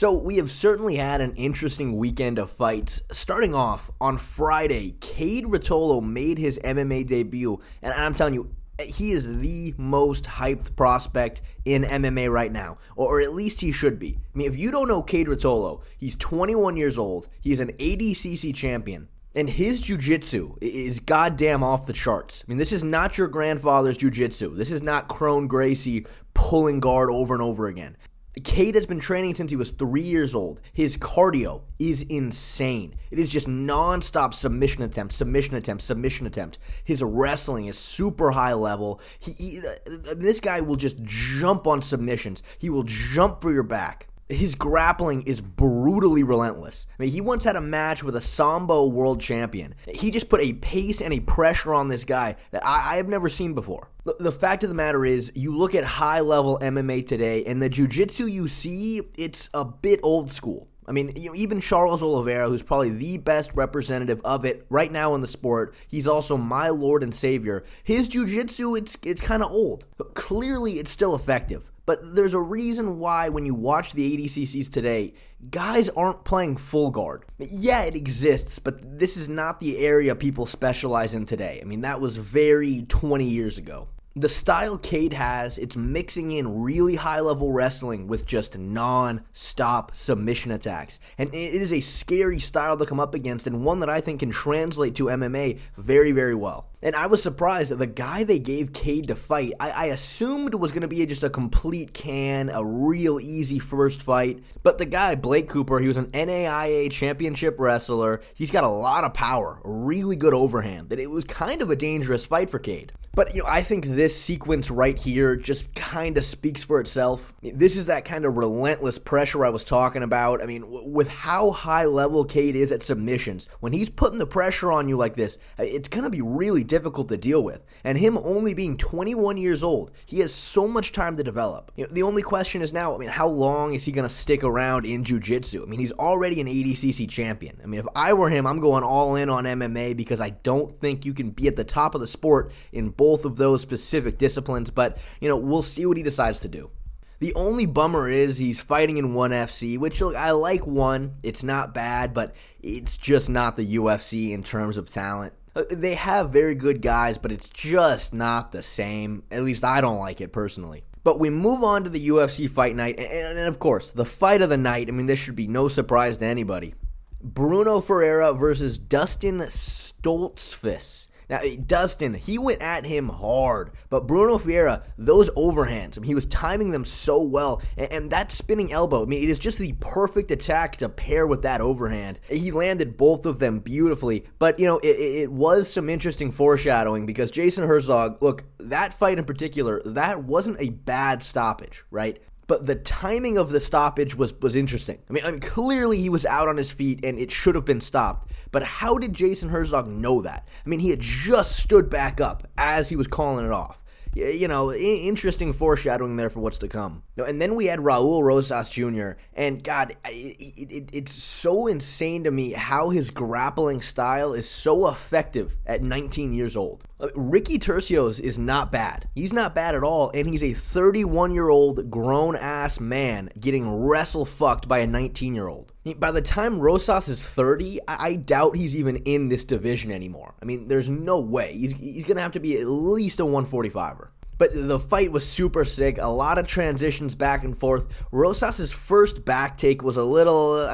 So we have certainly had an interesting weekend of fights. Starting off on Friday, Kade Ruotolo made his MMA debut, and I'm telling you, he is the most hyped prospect in MMA right now, or at least he should be. I mean, if you don't know Kade Ruotolo, he's 21 years old, he's an ADCC champion, and his jiu-jitsu is goddamn off the charts. I mean, this is not your grandfather's jiu-jitsu. This is not Crone Gracie pulling guard over and over again. Kade has been training since he was 3 years old. His cardio is insane. It is just non-stop submission attempt, submission attempt, submission attempt. His wrestling is super high level. This guy will just jump on submissions. He will jump for your back. His grappling is brutally relentless. I mean, he once had a match with a Sambo world champion. He just put a pace and a pressure on this guy that I have never seen before. The fact of the matter is, you look at high-level MMA today, and the jiu-jitsu you see, it's a bit old school. I mean, even Charles Oliveira, who's probably the best representative of it right now in the sport, he's also my lord and savior. His jiu-jitsu, it's kind of old. But clearly, it's still effective. But there's a reason why when you watch the ADCCs today, guys aren't playing full guard. Yeah, it exists, but this is not the area people specialize in today. I mean, that was very 20 years ago. The style Kade has, it's mixing in really high-level wrestling with just non-stop submission attacks. And it is a scary style to come up against, and one that I think can translate to MMA very, very well. And I was surprised that the guy they gave Kade to fight, I assumed was going to be just a complete a real easy first fight. But the guy, Blake Cooper, he was an NAIA championship wrestler. He's got a lot of power, a really good overhand. That it was kind of a dangerous fight for Kade. But, I think this sequence right here just kind of speaks for itself. This is that kind of relentless pressure I was talking about. I mean, with how high level Kade is at submissions, when he's putting the pressure on you like this, it's going to be really difficult to deal with. And him only being 21 years old, he has so much time to develop. The only question is now, how long is he going to stick around in jiu-jitsu? He's already an ADCC champion. If I were him, I'm going all in on MMA because I don't think you can be at the top of the sport in both of those specific disciplines, but, we'll see what he decides to do. The only bummer is he's fighting in ONE FC, which, look, I like ONE. It's not bad, but it's just not the UFC in terms of talent. They have very good guys, but it's just not the same. At least I don't like it personally. But we move on to the UFC fight night, and of course, the fight of the night, this should be no surprise to anybody. Bruno Ferreira versus Dustin Stotlzfus. Now, Dustin, he went at him hard, but Bruno Ferreira, those overhands, he was timing them so well, and that spinning elbow, it is just the perfect attack to pair with that overhand. He landed both of them beautifully, but, it was some interesting foreshadowing because Jason Herzog, look, that fight in particular, that wasn't a bad stoppage, right? But the timing of the stoppage was interesting. Clearly he was out on his feet and it should have been stopped. But how did Jason Herzog know that? He had just stood back up as he was calling it off. Interesting foreshadowing there for what's to come. And then we had Raul Rosas Jr. And God, it's so insane to me how his grappling style is so effective at 19 years old. Ricky Turcios is not bad. He's not bad at all, and he's a 31-year-old grown-ass man getting wrestle-fucked by a 19-year-old. By the time Rosas is 30, I doubt he's even in this division anymore. There's no way. He's going to have to be at least a 145er. But the fight was super sick, a lot of transitions back and forth. Rosas' first back take was a little,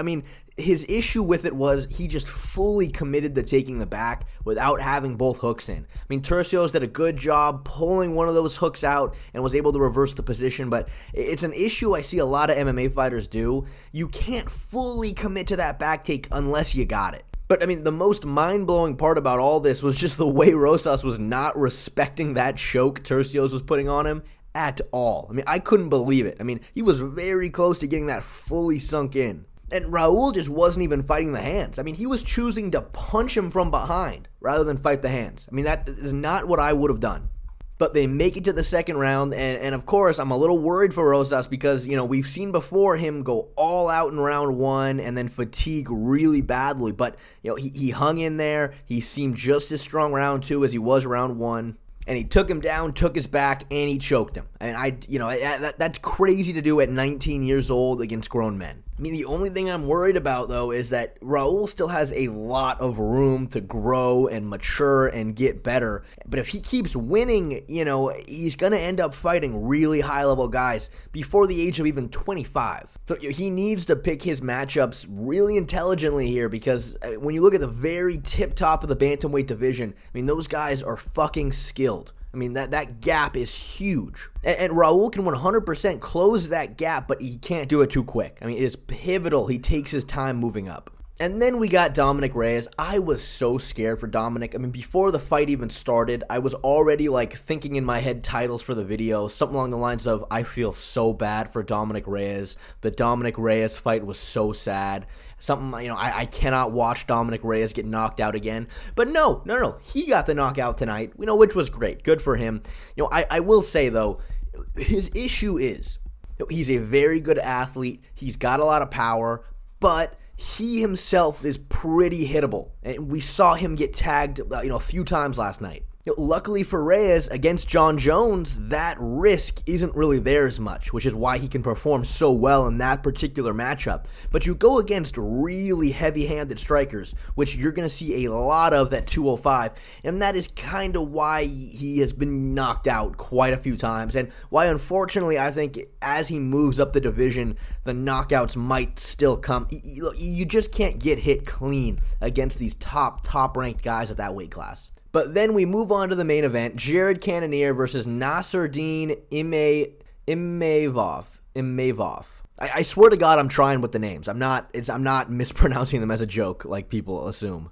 his issue with it was he just fully committed to taking the back without having both hooks in. Turcios did a good job pulling one of those hooks out and was able to reverse the position, but it's an issue I see a lot of MMA fighters do. You can't fully commit to that back take unless you got it. But, the most mind-blowing part about all this was just the way Rosas was not respecting that choke Turcios was putting on him at all. I couldn't believe it. He was very close to getting that fully sunk in. And Raul just wasn't even fighting the hands. He was choosing to punch him from behind rather than fight the hands. That is not what I would have done. But they make it to the second round, and of course, I'm a little worried for Rosas because, we've seen before him go all out in round one and then fatigue really badly. But, he hung in there. He seemed just as strong round two as he was round one. And he took him down, took his back, and he choked him. That's crazy to do at 19 years old against grown men. I mean, the only thing I'm worried about, though, is that Raul still has a lot of room to grow and mature and get better. But if he keeps winning, he's going to end up fighting really high-level guys before the age of even 25. So he needs to pick his matchups really intelligently here, because when you look at the very tip-top of the bantamweight division, I mean, those guys are fucking skilled. I mean, that gap is huge. And Raul can 100% close that gap, but he can't do it too quick. I mean, it is pivotal. He takes his time moving up. And then we got Dominick Reyes. I was so scared for Dominick. I mean, before the fight even started, I was already thinking in my head titles for the video, something along the lines of, I feel so bad for Dominick Reyes. The Dominick Reyes fight was so sad. Something, I cannot watch Dominick Reyes get knocked out again. But no. He got the knockout tonight, which was great. Good for him. I will say, though, his issue is, he's a very good athlete. He's got a lot of power, but he himself is pretty hittable, and we saw him get tagged, a few times last night. Luckily for Reyes, against John Jones, that risk isn't really there as much, which is why he can perform so well in that particular matchup. But you go against really heavy-handed strikers, which you're going to see a lot of at 205, and that is kind of why he has been knocked out quite a few times, and why, unfortunately, I think as he moves up the division, the knockouts might still come. You just can't get hit clean against these top-ranked guys at that weight class. But then we move on to the main event, Jared Cannonier versus Nasruddin Imavov. I swear to God I'm trying with the names. I'm not mispronouncing them as a joke like people assume.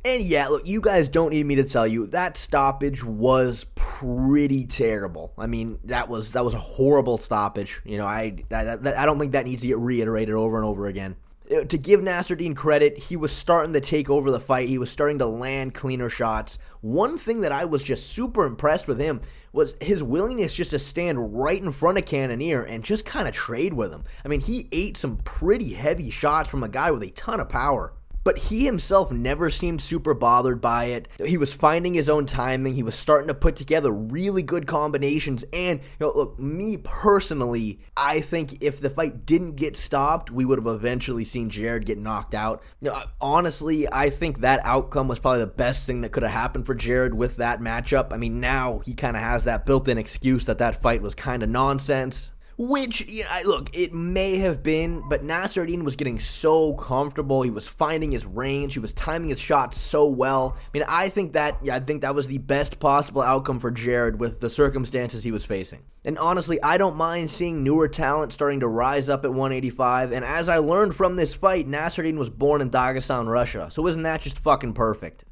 And yeah, look, you guys don't need me to tell you, that stoppage was pretty terrible. I mean, that was a horrible stoppage. I don't think that needs to get reiterated over and over again. To give Nasruddin credit, he was starting to take over the fight. He was starting to land cleaner shots. One thing that I was just super impressed with him was his willingness just to stand right in front of Cannonier and just kind of trade with him. I mean, he ate some pretty heavy shots from a guy with a ton of power. But he himself never seemed super bothered by it. He was finding his own timing. He was starting to put together really good combinations. And, look, me personally, I think if the fight didn't get stopped, we would have eventually seen Jared get knocked out. Honestly, I think that outcome was probably the best thing that could have happened for Jared with that matchup. I mean, now he kind of has that built-in excuse that fight was kind of nonsense. Which, look, it may have been, but Nasruddin was getting so comfortable. He was finding his range. He was timing his shots so well. I mean, I think that was the best possible outcome for Jared with the circumstances he was facing. And honestly, I don't mind seeing newer talent starting to rise up at 185. And as I learned from this fight, Nasruddin was born in Dagestan, Russia. So isn't that just fucking perfect?